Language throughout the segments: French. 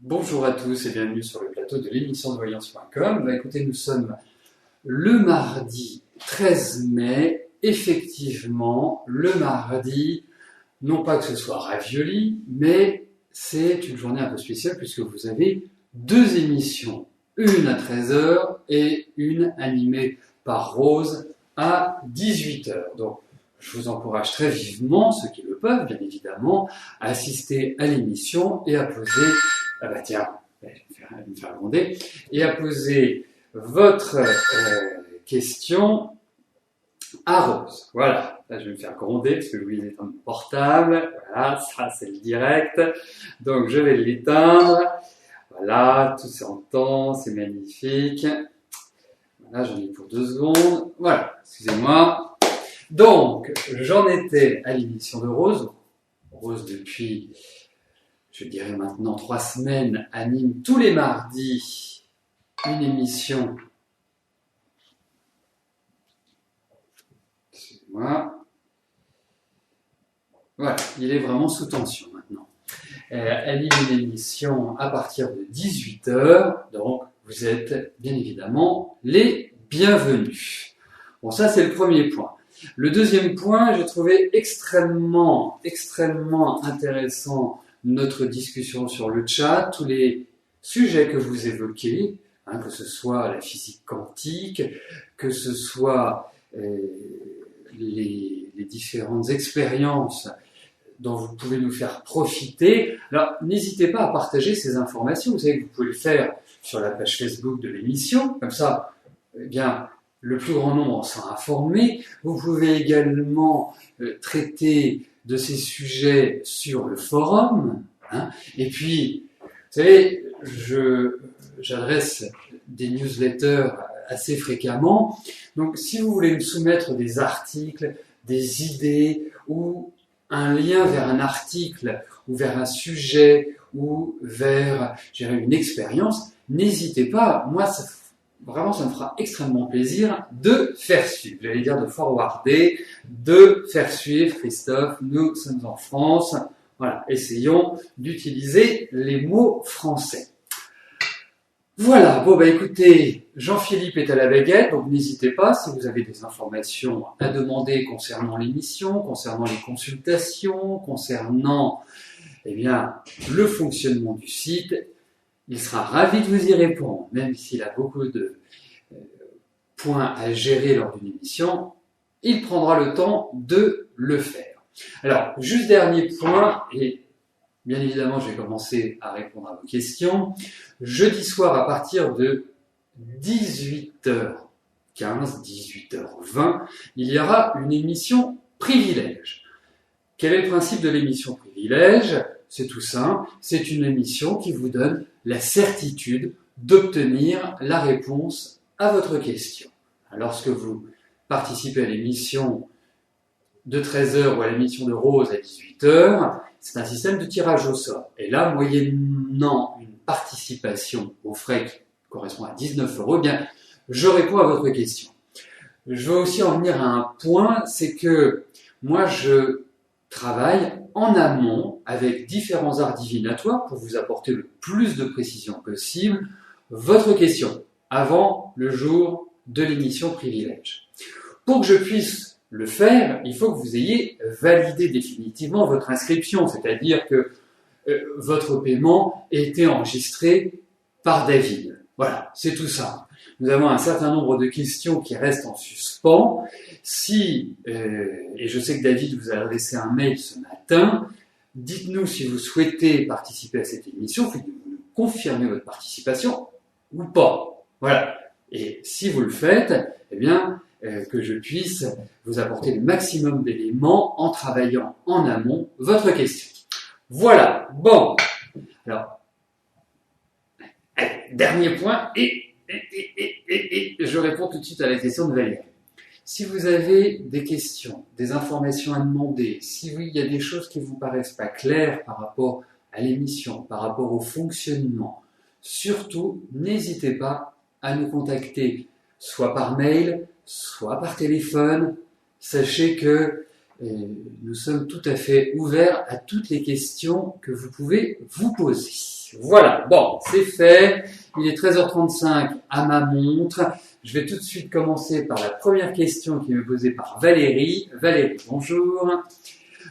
Bonjour à tous et bienvenue sur le plateau de l'émission de voyance.com. Écoutez, nous sommes le mardi 13 mai. Effectivement, le mardi, non pas que ce soit ravioli, mais c'est une journée un peu spéciale puisque vous avez deux émissions. Une à 13 heures et une animée par Rose à 18 heures. Donc, je vous encourage très vivement, ceux qui le peuvent, bien évidemment, à assister à l'émission et à poser je vais me faire gronder, et à poser votre question à Rose. Voilà, là je vais me faire gronder parce que je vais éteindre mon portable. Voilà, ça c'est le direct. Donc je vais l'éteindre. Voilà, tout s'entend, c'est magnifique. Voilà, j'en ai pour 2 secondes. Voilà, excusez-moi. Donc, j'en étais à l'émission de Rose. Rose depuis, je dirais maintenant 3 semaines, anime tous les mardis une émission. Excusez-moi. Voilà, il est vraiment sous tension maintenant. Anime une émission à partir de 18 heures, donc vous êtes bien évidemment les bienvenus. Bon, ça c'est le premier point. Le deuxième point, j'ai trouvé extrêmement intéressant notre discussion sur le chat, tous les sujets que vous évoquez, que ce soit la physique quantique, que ce soit les différentes expériences dont vous pouvez nous faire profiter. Alors, n'hésitez pas à partager ces informations. Vous savez que vous pouvez le faire sur la page Facebook de l'émission. Comme ça, eh bien, le plus grand nombre en sera informé. Vous pouvez également traiter de ces sujets sur le forum. Et puis, vous savez, j'adresse des newsletters assez fréquemment. Donc, si vous voulez me soumettre des articles, des idées ou un lien vers un article ou vers un sujet ou vers une expérience, n'hésitez pas. Moi, vraiment, ça me fera extrêmement plaisir de faire suivre. J'allais dire de forwarder, de faire suivre. Christophe, nous sommes en France. Voilà, essayons d'utiliser les mots français. Voilà, bon écoutez, Jean-Philippe est à la baguette, donc n'hésitez pas si vous avez des informations à demander concernant l'émission, concernant les consultations, concernant le fonctionnement du site. Il sera ravi de vous y répondre, même s'il a beaucoup de points à gérer lors d'une émission, il prendra le temps de le faire. Alors, juste dernier point, et bien évidemment, je vais commencer à répondre à vos questions. Jeudi soir, à partir de 18h15, 18h20, il y aura une émission Privilège. Quel est le principe de l'émission Privilège ? C'est tout simple, c'est une émission qui vous donne la certitude d'obtenir la réponse à votre question. Lorsque vous participez à l'émission de 13h ou à l'émission de Rose à 18h, c'est un système de tirage au sort. Et là, moyennant une participation aux frais qui correspond à 19 €, bien, je réponds à votre question. Je veux aussi en venir à un point, c'est que moi, je travaille en amont avec différents arts divinatoires pour vous apporter le plus de précision possible votre question avant le jour de l'émission Privilège. Pour que je puisse le faire, il faut que vous ayez validé définitivement votre inscription, c'est-à-dire que votre paiement ait été enregistré par David. Voilà, c'est tout ça. Nous avons un certain nombre de questions qui restent en suspens. Et je sais que David vous a adressé un mail ce matin, dites-nous si vous souhaitez participer à cette émission, puis vous nous confirmez votre participation ou pas. Voilà. Et si vous le faites, que je puisse vous apporter le maximum d'éléments en travaillant en amont votre question. Voilà. Bon. Alors, dernier point, et je réponds tout de suite à la question de Valérie. Si vous avez des questions, des informations à demander, si oui, il y a des choses qui vous paraissent pas claires par rapport à l'émission, par rapport au fonctionnement, surtout, n'hésitez pas à nous contacter, soit par mail, soit par téléphone. Sachez que nous sommes tout à fait ouverts à toutes les questions que vous pouvez vous poser. Voilà, bon, c'est fait. Il est 13h35 à ma montre. Je vais tout de suite commencer par la première question qui m'est posée par Valérie. Valérie, bonjour.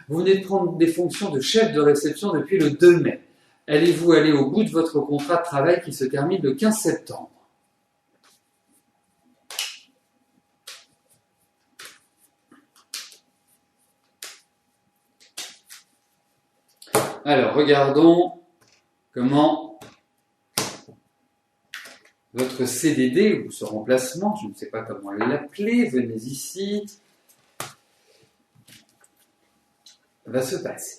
Vous venez de prendre des fonctions de chef de réception depuis le 2 mai. Allez-vous aller au bout de votre contrat de travail qui se termine le 15 septembre? Alors, regardons comment votre CDD ou ce remplacement, je ne sais pas comment l'appeler, venez ici, va se passer.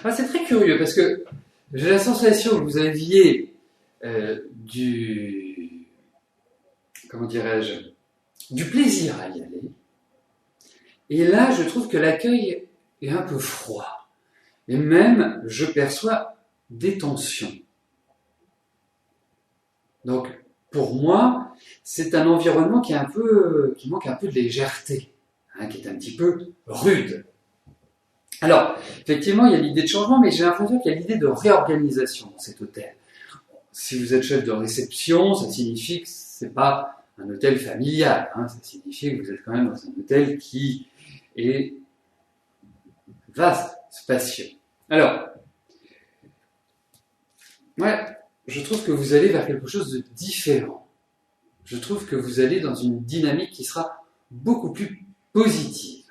Ah, c'est très curieux parce que j'ai la sensation que vous aviez comment dirais-je, du plaisir à y aller. Et là, je trouve que l'accueil est un peu froid. Et même, je perçois des tensions. Donc, pour moi, c'est un environnement qui manque un peu de légèreté, hein, qui est un petit peu rude. Alors, effectivement, il y a l'idée de changement, mais j'ai l'impression qu'il y a l'idée de réorganisation dans cet hôtel. Si vous êtes chef de réception, ça signifie que c'est pas un hôtel familial, hein, ça signifie que vous êtes quand même dans un hôtel qui est vaste, spacieux. Alors, ouais, je trouve que vous allez vers quelque chose de différent. Je trouve que vous allez dans une dynamique qui sera beaucoup plus positive.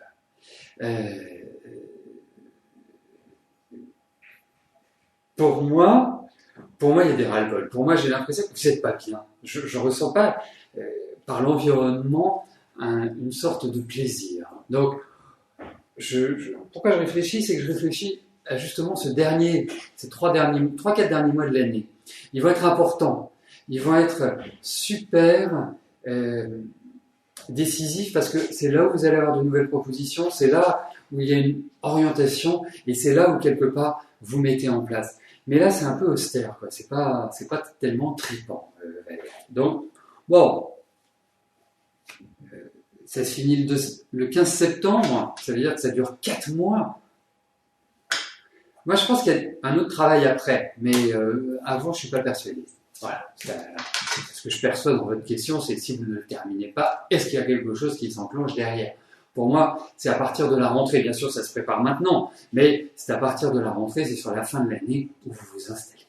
Pour moi, il y a des ras-le-bol. Pour moi, j'ai l'impression que vous n'êtes pas bien. Je ne ressens pas, par l'environnement, une sorte de plaisir. Donc, pourquoi je réfléchis? C'est que je réfléchis à justement ces 3-4 derniers mois de l'année. Ils vont être importants. Ils vont être super décisifs parce que c'est là où vous allez avoir de nouvelles propositions, c'est là où il y a une orientation et c'est là où quelque part vous mettez en place. Mais là, c'est un peu austère, quoi. C'est pas tellement tripant. Donc, bon, ça se finit le 15 septembre, ça veut dire que ça dure 4 mois. Moi, je pense qu'il y a un autre travail après, mais avant, je suis pas persuadé. Voilà. Ce que je perçois dans votre question, c'est si vous ne le terminez pas, est-ce qu'il y a quelque chose qui s'enclenche derrière? Pour moi, c'est à partir de la rentrée. Bien sûr, ça se prépare maintenant, mais c'est à partir de la rentrée, c'est sur la fin de l'année où vous vous installez.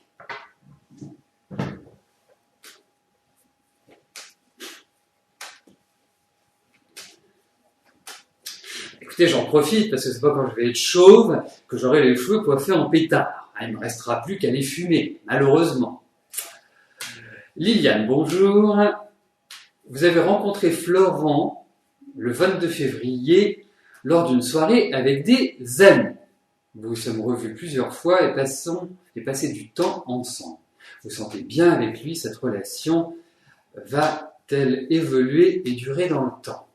Écoutez, j'en profite parce que c'est pas quand je vais être chauve que j'aurai les cheveux coiffés en pétard. Il ne me restera plus qu'à les fumer, malheureusement. Liliane, bonjour. Vous avez rencontré Florent le 22 février lors d'une soirée avec des amis. Vous vous sommes revus plusieurs fois et passé du temps ensemble. Vous sentez bien avec lui, cette relation va-t-elle évoluer et durer dans le temps?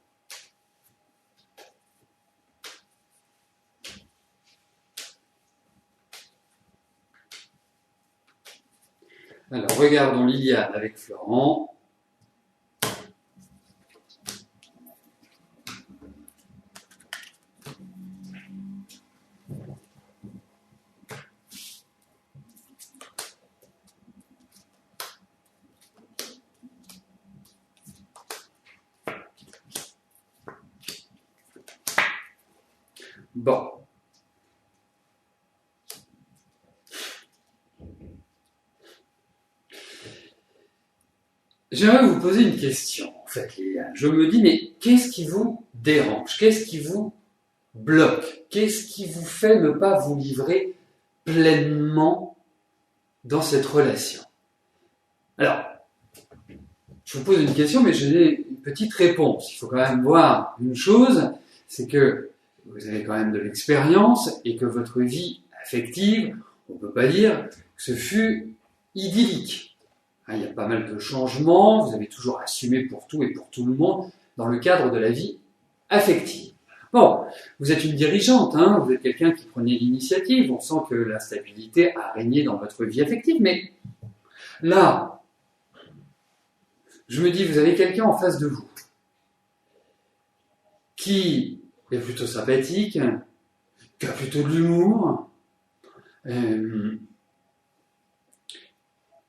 Alors, regardons Liliane avec Florent. Bon. J'aimerais vous poser une question, en fait, Liliane. Je me dis, mais qu'est-ce qui vous dérange? Qu'est-ce qui vous bloque? Qu'est-ce qui vous fait ne pas vous livrer pleinement dans cette relation? Alors, je vous pose une question, mais j'ai une petite réponse. Il faut quand même voir une chose, c'est que vous avez quand même de l'expérience et que votre vie affective, on ne peut pas dire que ce fut idyllique. Il y a pas mal de changements, vous avez toujours assumé pour tout et pour tout le monde dans le cadre de la vie affective. Bon, vous êtes une dirigeante, hein, vous êtes quelqu'un qui prenait l'initiative, on sent que la stabilité a régné dans votre vie affective, mais là, je me dis, vous avez quelqu'un en face de vous qui est plutôt sympathique, qui a plutôt de l'humour.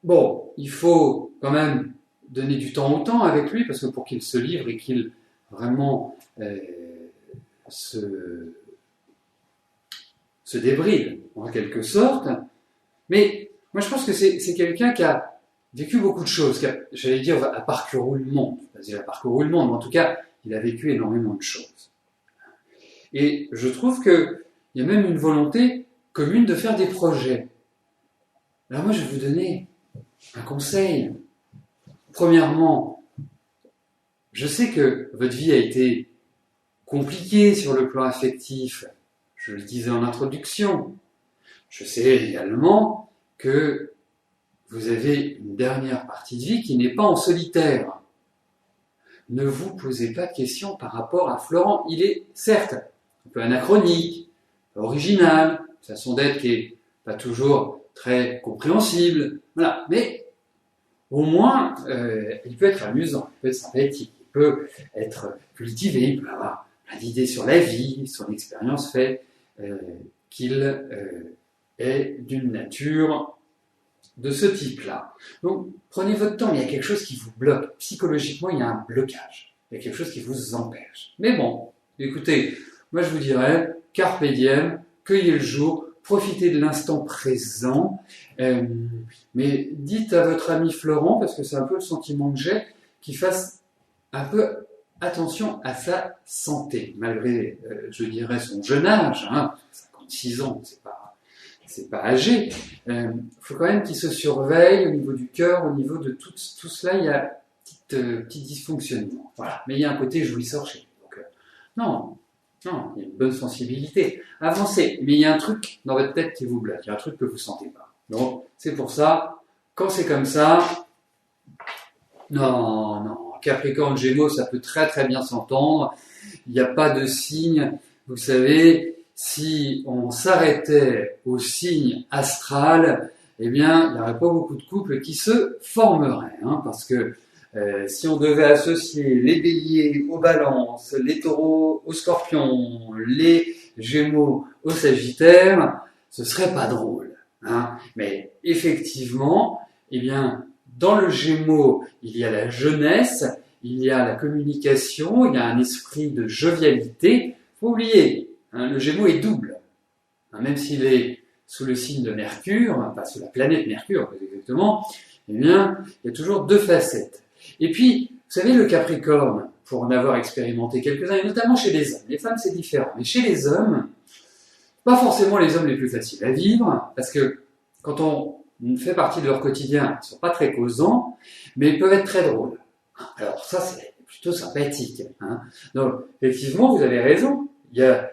Bon, il faut quand même donner du temps au temps avec lui, parce que pour qu'il se livre et qu'il vraiment se débride, en quelque sorte. Mais moi, je pense que c'est quelqu'un qui a vécu beaucoup de choses, j'allais dire, a parcouru le monde. Il a parcouru le monde, mais en tout cas, il a vécu énormément de choses. Et je trouve qu'il y a même une volonté commune de faire des projets. Alors moi, je vais vous donner un conseil. Premièrement, je sais que votre vie a été compliquée sur le plan affectif. Je le disais en introduction. Je sais également que vous avez une dernière partie de vie qui n'est pas en solitaire. Ne vous posez pas de questions par rapport à Florent. Il est certes un peu anachronique, original, façon d'être qui n'est pas toujours très compréhensible, voilà. Mais au moins, il peut être amusant, il peut être sympathique, il peut être cultivé, il peut avoir plein d'idées sur la vie, son expérience fait qu'il est d'une nature de ce type-là. Donc, prenez votre temps, mais il y a quelque chose qui vous bloque. Psychologiquement, il y a un blocage. Il y a quelque chose qui vous empêche. Mais bon, écoutez, moi je vous dirais, carpe diem, cueillez le jour, profitez de l'instant présent, mais dites à votre ami Florent, parce que c'est un peu le sentiment que j'ai, qu'il fasse un peu attention à sa santé, malgré, je dirais, son jeune âge, 56 ans, c'est pas âgé. Faut quand même qu'il se surveille au niveau du cœur, au niveau de tout cela, il y a petit dysfonctionnement. Voilà. Mais il y a un côté jouisseur chez lui. Donc, non, il y a une bonne sensibilité. Avancez, mais il y a un truc dans votre tête qui vous bloque, il y a un truc que vous ne sentez pas. Donc, c'est pour ça, quand c'est comme ça, non, Capricorne, Gémeaux, ça peut très très bien s'entendre. Il n'y a pas de signe, vous savez, si on s'arrêtait au signe astral, eh bien, il n'y aurait pas beaucoup de couples qui se formeraient, parce que si on devait associer les béliers aux balances, les taureaux aux scorpions, les gémeaux aux sagittaires, ce serait pas drôle. Mais effectivement, eh bien, dans le gémeaux, il y a la jeunesse, il y a la communication, il y a un esprit de jovialité. Faut oublier, le gémeaux est double. Même s'il est sous le signe de Mercure, pas sous la planète Mercure exactement, eh bien, il y a toujours deux facettes. Et puis, vous savez, le Capricorne, pour en avoir expérimenté quelques-uns, et notamment chez les hommes, les femmes c'est différent, mais chez les hommes, pas forcément les hommes les plus faciles à vivre, parce que quand on fait partie de leur quotidien, ils ne sont pas très causants, mais ils peuvent être très drôles. Alors ça, c'est plutôt sympathique. Donc, effectivement, vous avez raison, il y a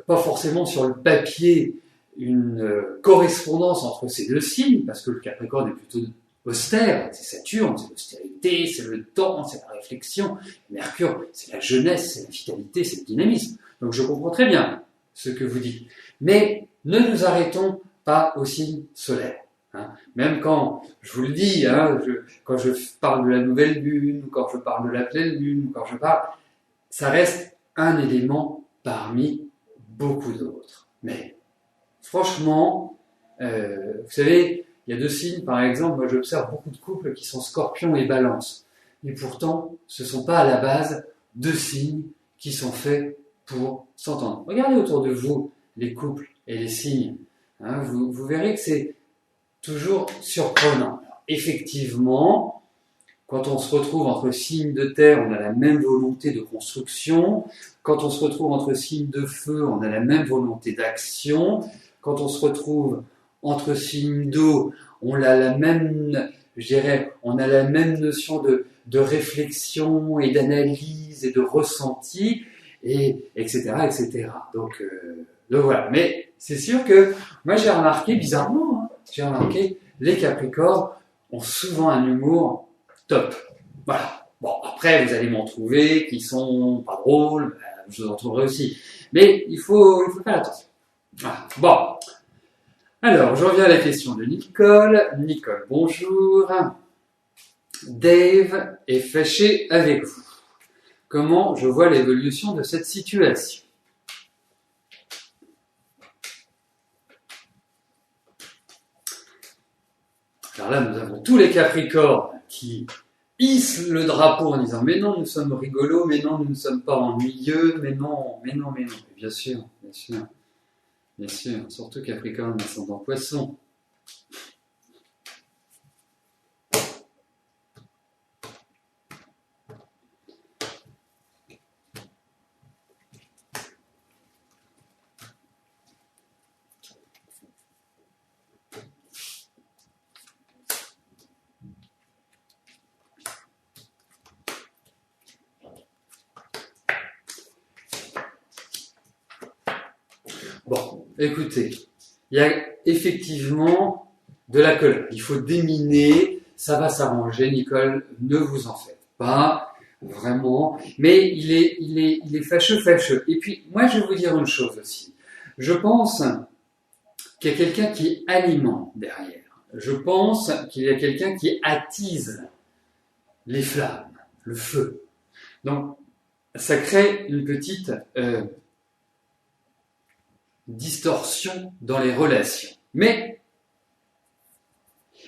pas forcément sur le papier une correspondance entre ces deux signes, parce que le Capricorne est plutôt austère, c'est Saturne, c'est l'austérité, c'est le temps, c'est la réflexion. Mercure, c'est la jeunesse, c'est la vitalité, c'est le dynamisme. Donc je comprends très bien ce que vous dites. Mais ne nous arrêtons pas au signe solaire. Même quand, je vous le dis, quand je parle de la nouvelle lune, quand je parle de la pleine lune, quand je parle, ça reste un élément parmi beaucoup d'autres. Mais franchement, vous savez, il y a deux signes, par exemple, moi j'observe beaucoup de couples qui sont scorpions et balance. Et pourtant, ce ne sont pas à la base deux signes qui sont faits pour s'entendre. Regardez autour de vous les couples et les signes. Vous verrez que c'est toujours surprenant. Alors, effectivement, quand on se retrouve entre signes de terre, on a la même volonté de construction. Quand on se retrouve entre signes de feu, on a la même volonté d'action. Quand on se retrouve entre signes d'eau, on a la même, on a la même notion de réflexion et d'analyse et de ressenti, et etc., etc. Donc voilà. Mais c'est sûr que moi j'ai remarqué, bizarrement, les Capricornes ont souvent un humour top. Voilà. Bon, après vous allez m'en trouver qui sont pas drôles, je vous en trouverai aussi. Mais il faut faire attention. Voilà. Bon. Alors, je reviens à la question de Nicole. Nicole, bonjour. Dave est fâché avec vous. Comment je vois l'évolution de cette situation? Alors là, nous avons tous les Capricornes qui hissent le drapeau en disant « Mais non, nous sommes rigolos, mais non, nous ne sommes pas ennuyeux, mais non, mais non, mais non. » Bien sûr, bien sûr, bien sûr. Surtout Capricorne, ascendant Poisson. Bon, écoutez, il y a effectivement de la colère. Il faut déminer, ça va s'arranger, Nicole, ne vous en faites pas, vraiment. Mais il est fâcheux. Et puis, moi, je vais vous dire une chose aussi. Je pense qu'il y a quelqu'un qui alimente derrière. Je pense qu'il y a quelqu'un qui attise les flammes, le feu. Donc, ça crée une petite distorsion dans les relations. Mais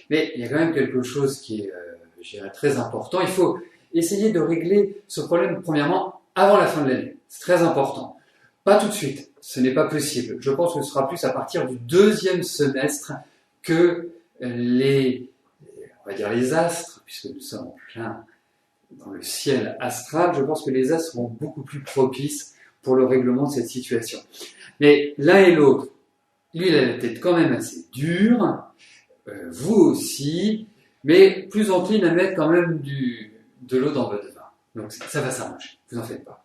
il y a quand même quelque chose qui est, je dirais, très important. Il faut essayer de régler ce problème, premièrement, avant la fin de l'année. C'est très important. Pas tout de suite. Ce n'est pas possible. Je pense que ce sera plus à partir du deuxième semestre que on va dire les astres, puisque nous sommes en plein dans le ciel astral, je pense que les astres seront beaucoup plus propices pour le règlement de cette situation. Mais l'un et l'autre, lui, il a la tête quand même assez dure, vous aussi, mais plus encline à mettre quand même de l'eau dans votre vin. Donc ça va s'arranger, vous en faites pas.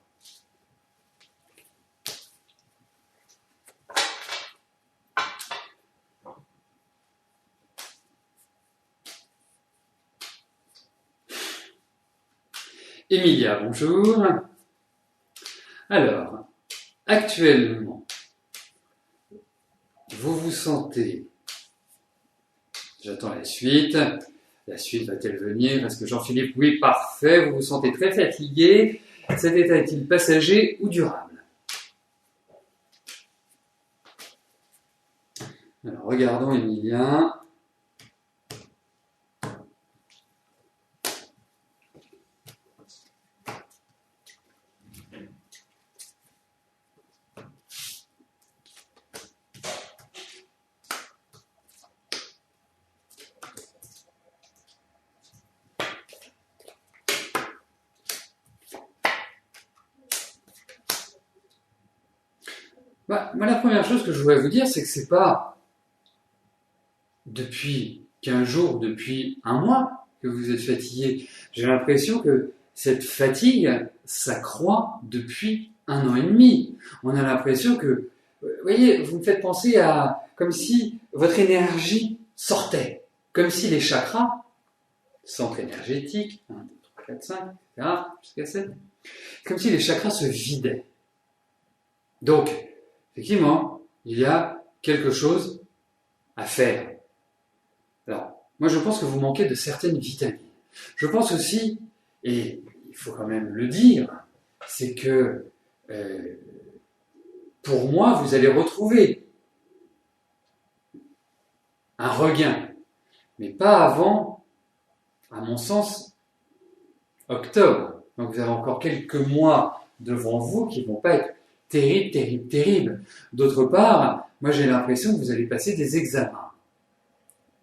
Emilia, bonjour. Alors, actuellement, vous vous sentez... J'attends la suite. La suite va-t-elle venir? Est-ce que Jean-Philippe, oui, parfait. Vous vous sentez très fatigué. Cet état est-il passager ou durable? Alors, regardons Emilien. Moi, la première chose que je voudrais vous dire, c'est que c'est pas depuis 15 jours, depuis un mois que vous êtes fatigué. J'ai l'impression que cette fatigue s'accroît depuis 1 an et demi. On a l'impression que, vous voyez, vous me faites penser à comme si votre énergie sortait, comme si les chakras, centre énergétique, 1, 2, 3, 4, 5, etc., jusqu'à 7, comme si les chakras se vidaient. Donc, effectivement, il y a quelque chose à faire. Alors, moi je pense que vous manquez de certaines vitamines. Je pense aussi, et il faut quand même le dire, c'est que pour moi, vous allez retrouver un regain, mais pas avant, à mon sens, octobre. Donc vous avez encore quelques mois devant vous qui ne vont pas être terribles. D'autre part, moi j'ai l'impression que vous allez passer des examens,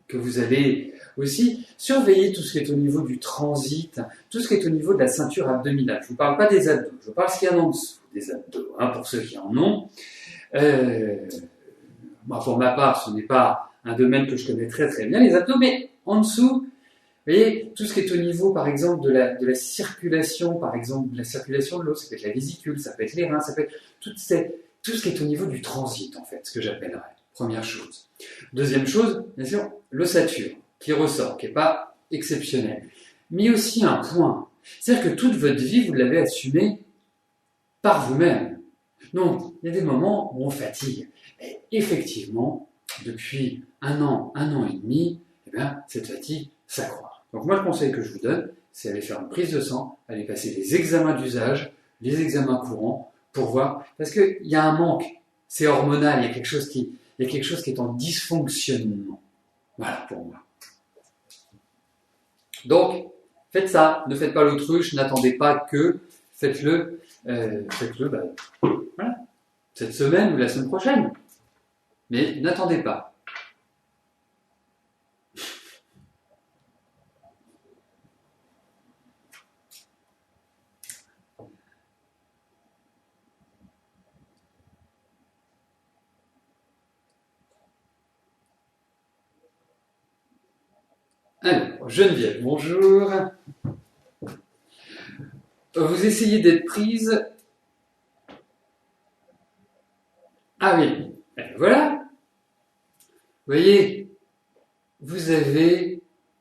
que vous allez aussi surveiller tout ce qui est au niveau du transit, tout ce qui est au niveau de la ceinture abdominale. Je ne vous parle pas des abdos, je parle de ce qu'il y a en dessous des abdos, pour ceux qui en ont. Moi, pour ma part, ce n'est pas un domaine que je connais très bien, les abdos, mais en dessous, vous voyez, tout ce qui est au niveau, par exemple, de la circulation, par exemple, de la circulation de l'eau, ça peut être la vésicule, ça peut être les reins, ça peut être tout ce qui est au niveau du transit, en fait, ce que j'appellerais. Première chose. Deuxième chose, bien sûr, l'ossature, qui ressort, qui n'est pas exceptionnelle. Mais aussi un point. C'est-à-dire que toute votre vie, vous l'avez assumé par vous-même. Donc, il y a des moments où on fatigue. Et effectivement, depuis un an et demi, eh bien, cette fatigue s'accroît. Donc moi, le conseil que je vous donne, c'est aller faire une prise de sang, aller passer les examens d'usage, les examens courants, pour voir, parce qu'il y a un manque, c'est hormonal, il y a quelque chose qui est en dysfonctionnement. Voilà pour moi. Donc, faites ça, ne faites pas l'autruche, n'attendez pas que, faites-le, voilà, cette semaine ou la semaine prochaine. Mais n'attendez pas. Alors, Geneviève, bonjour. Vous essayez d'être prise. Ah oui, voilà. Vous voyez, vous avez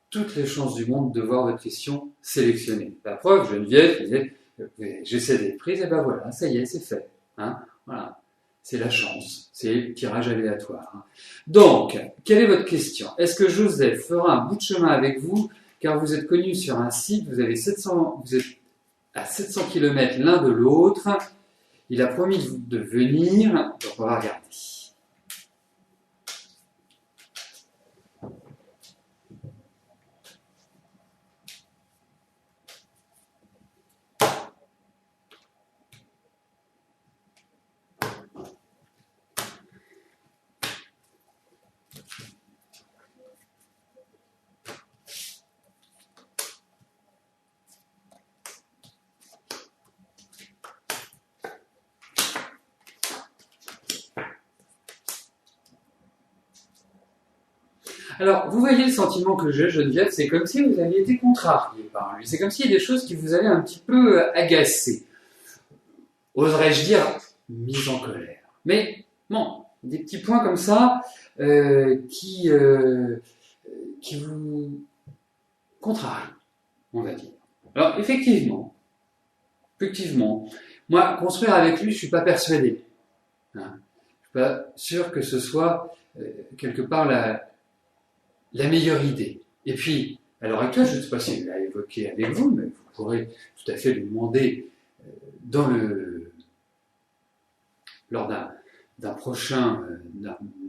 toutes les chances du monde de voir votre question sélectionnée. La preuve, Geneviève disait, j'essaie d'être prise, et ben voilà, ça y est, c'est fait. Hein, voilà. C'est la chance, c'est le tirage aléatoire. Hein. Donc, quelle est votre question? Est-ce que Joseph fera un bout de chemin avec vous, car vous êtes connu sur un site, vous êtes à 700 km l'un de l'autre, il a promis de venir, donc on va regarder. Alors, vous voyez le sentiment que j'ai, Geneviève, c'est comme si vous aviez été contrarié par lui. C'est comme s'il y a des choses qui vous avaient un petit peu agacé. Oserais-je dire, mise en colère. Mais, bon, des petits points comme ça qui vous contrarient, on va dire. Alors, effectivement, moi, construire avec lui, je suis pas persuadé. Hein. Je suis pas sûr que ce soit quelque part la meilleure idée. Et puis, à l'heure actuelle, je ne sais pas s'il l'a évoqué avec vous, mais vous pourrez tout à fait lui demander lors d'une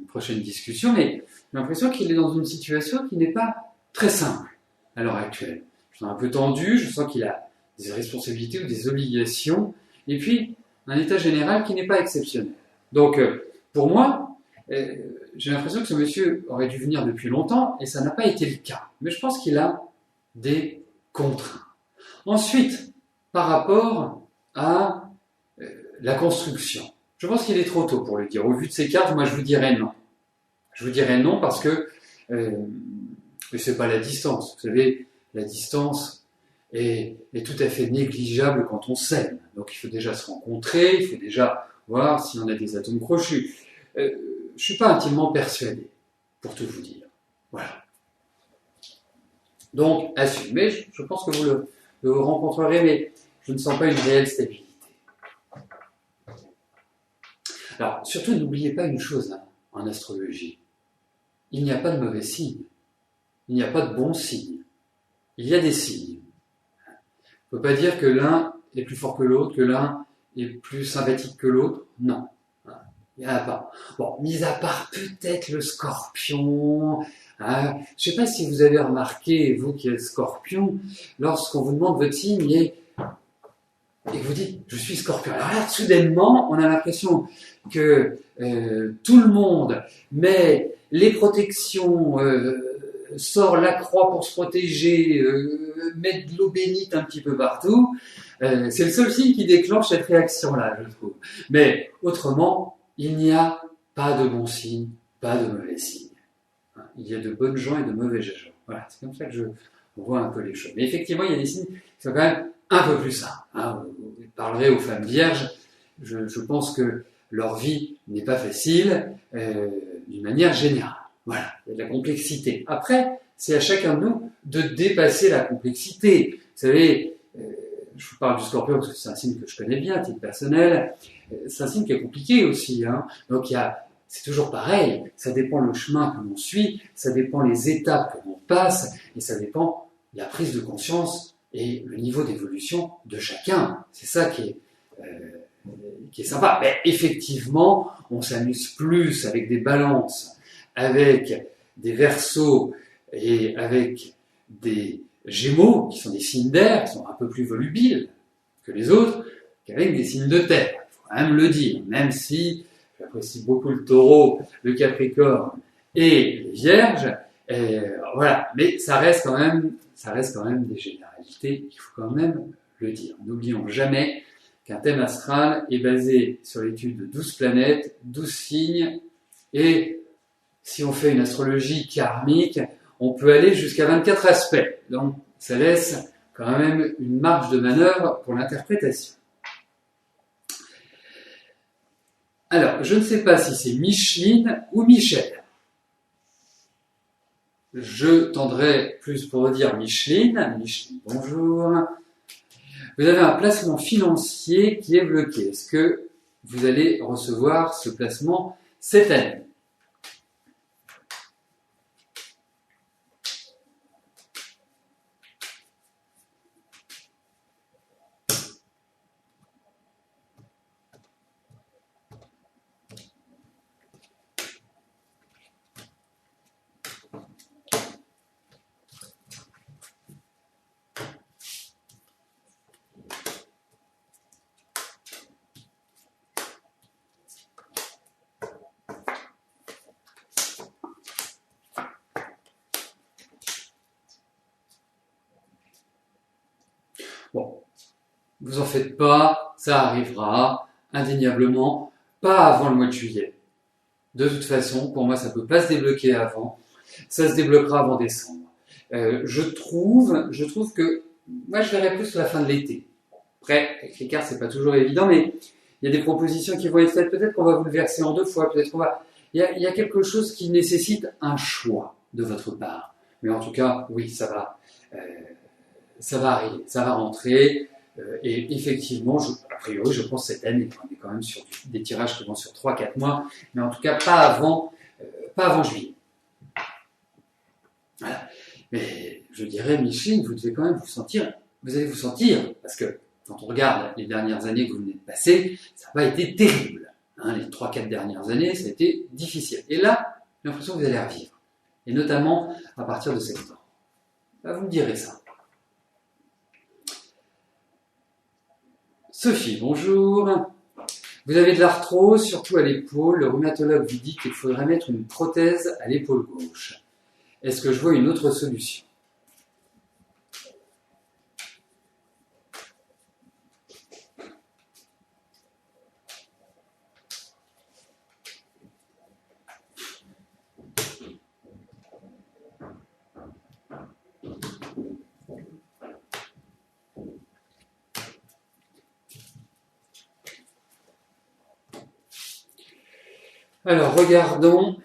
prochaine discussion, mais j'ai l'impression qu'il est dans une situation qui n'est pas très simple à l'heure actuelle. Je sens un peu tendu, je sens qu'il a des responsabilités ou des obligations, et puis un état général qui n'est pas exceptionnel. Donc, pour moi, j'ai l'impression que ce monsieur aurait dû venir depuis longtemps et ça n'a pas été le cas. Mais je pense qu'il a des contraintes. Ensuite, par rapport à la construction, je pense qu'il est trop tôt pour le dire. Au vu de ces cartes, moi je vous dirais non. Je vous dirais non parce que c'est pas la distance. Vous savez, la distance est tout à fait négligeable quand on s'aime. Donc il faut déjà se rencontrer, il faut déjà voir si on a des atomes crochus. Je ne suis pas intimement persuadé, pour tout vous dire. Voilà. Donc, assumez, je pense que vous le rencontrerez, mais je ne sens pas une réelle stabilité. Alors, surtout, n'oubliez pas une chose hein, en astrologie. Il n'y a pas de mauvais signes. Il n'y a pas de bons signes. Il y a des signes. On ne peut pas dire que l'un est plus fort que l'autre, que l'un est plus sympathique que l'autre. Non. Il n'y en a pas. Bon, mis à part peut-être le scorpion. Hein, je ne sais pas si vous avez remarqué, vous qui êtes scorpion, lorsqu'on vous demande votre signe et que vous dites « je suis scorpion ». Alors là, soudainement, on a l'impression que tout le monde met les protections, sort la croix pour se protéger, met de l'eau bénite un petit peu partout. C'est le seul signe qui déclenche cette réaction-là, je trouve. Mais autrement, il n'y a pas de bons signes, pas de mauvais signes. Il y a de bonnes gens et de mauvais gens. Voilà, c'est comme ça que je vois un peu les choses. Mais effectivement, il y a des signes qui sont quand même un peu plus simples. Hein. Vous parlerez aux femmes vierges, je pense que leur vie n'est pas facile d'une manière générale. Voilà, il y a de la complexité. Après, c'est à chacun de nous de dépasser la complexité. Vous savez, je vous parle du Scorpion parce que c'est un signe que je connais bien, à titre personnel. C'est un signe qui est compliqué aussi, hein. Donc c'est toujours pareil, ça dépend le chemin que l'on suit, ça dépend les étapes que l'on passe, et ça dépend la prise de conscience et le niveau d'évolution de chacun. C'est ça qui est sympa. Mais effectivement, on s'amuse plus avec des balances, avec des Verseaux et avec des Gémeaux, qui sont des signes d'air, qui sont un peu plus volubiles que les autres, qu'avec des signes de terre. Il faut quand même le dire, même si j'apprécie beaucoup le Taureau, le Capricorne et les Vierges, voilà. Mais ça reste quand même des généralités, il faut quand même le dire. N'oublions jamais qu'un thème astral est basé sur l'étude de 12 planètes, 12 signes, et si on fait une astrologie karmique, on peut aller jusqu'à 24 aspects. Donc, ça laisse quand même une marge de manœuvre pour l'interprétation. Alors, je ne sais pas si c'est Micheline ou Michel. Je tendrai plus pour dire Micheline. Micheline, bonjour. Vous avez un placement financier qui est bloqué. Est-ce que vous allez recevoir ce placement cette année ? Bon, vous en faites pas, ça arrivera, indéniablement, pas avant le mois de juillet. De toute façon, pour moi, ça peut pas se débloquer avant, ça se débloquera avant décembre. Je trouve que, moi je verrais plus la fin de l'été. Après, avec les cartes, c'est pas toujours évident, mais il y a des propositions qui vont être faites, peut-être qu'on va vous le verser en 2 fois, peut-être qu'on va... Il y a quelque chose qui nécessite un choix de votre part. Mais en tout cas, oui, ça va arriver, ça va rentrer, et effectivement, a priori, je pense cette année, on est quand même sur des tirages qui vont sur 3-4 mois, mais en tout cas pas avant juillet. Voilà. Mais je dirais, Micheline, vous allez vous sentir, parce que quand on regarde les dernières années que vous venez de passer, ça n'a pas été terrible. Hein, les 3-4 dernières années, ça a été difficile. Et là, j'ai l'impression que vous allez revivre. Et notamment à partir de septembre. Là, vous me direz ça. Sophie, bonjour. Vous avez de l'arthrose, surtout à l'épaule. Le rhumatologue vous dit qu'il faudrait mettre une prothèse à l'épaule gauche. Est-ce que je vois une autre solution ? Alors, regardons.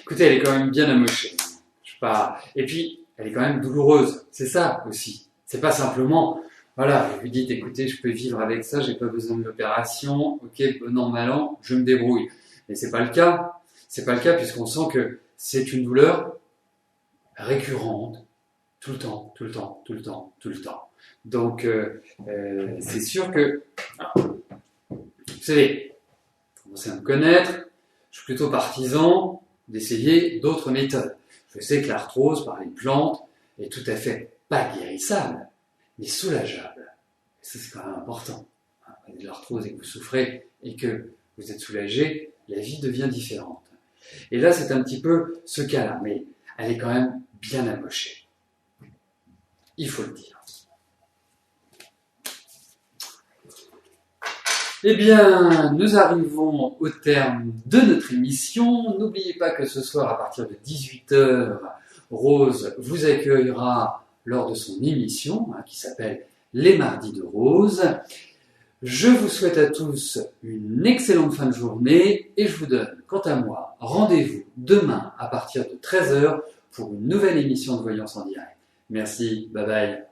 Écoutez, elle est quand même bien amochée. Et puis, elle est quand même douloureuse. C'est ça aussi. C'est pas simplement, voilà, vous lui dites, écoutez, je peux vivre avec ça, j'ai pas besoin de l'opération, ok, bon an, mal an, je me débrouille. Mais c'est pas le cas. C'est pas le cas puisqu'on sent que c'est une douleur récurrente. Tout le temps. Donc, c'est sûr que, vous savez, vous commencez à me connaître, je suis plutôt partisan d'essayer d'autres méthodes. Je sais que l'arthrose par les plantes est tout à fait pas guérissable, mais soulageable. Ça, c'est quand même important. Vous avez de l'arthrose et que vous souffrez et que vous êtes soulagé, la vie devient différente. Et là, c'est un petit peu ce cas-là, mais elle est quand même bien amochée. Il faut le dire. Eh bien, nous arrivons au terme de notre émission. N'oubliez pas que ce soir, à partir de 18h, Rose vous accueillera lors de son émission, qui s'appelle Les Mardis de Rose. Je vous souhaite à tous une excellente fin de journée et je vous donne, quant à moi, rendez-vous demain à partir de 13 h pour une nouvelle émission de Voyance en direct. Merci, bye bye.